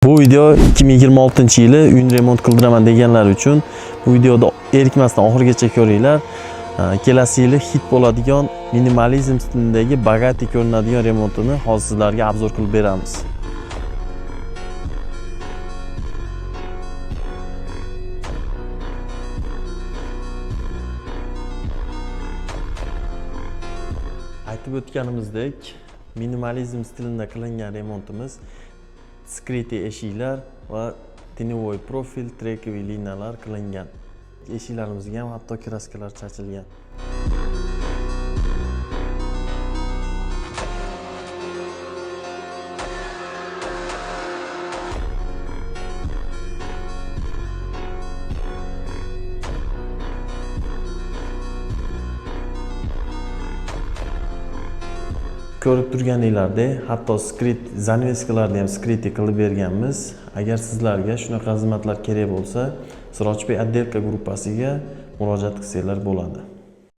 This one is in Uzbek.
Bu video 2026-yili uyni remont qildiraman deganlar uchun bu videoda erikmasdan oxirigacha ko'ringlar. Kelasi yili hit bo'ladigan minimalizm stilidagi bagati ko'rinadigan remontini hozir sizlarga obzor qilib beramiz. Aytib o'tganimizdek, minimalizm stilida qilingan remontimiz skryte eshiklar va tenovoy profil trekoviy liniyalar qilingan. Eshiklarimizga ham hatto kraskalar chachilgan. Ko'rib turganinglardek, hatto skrit zanveskalarni ham skryte qilib berganmiz. Agar sizlarga shunaqa xizmatlar kerak bo'lsa, Sirojbek отделка gruppasiga murojaat qilsanglar bo'ladi.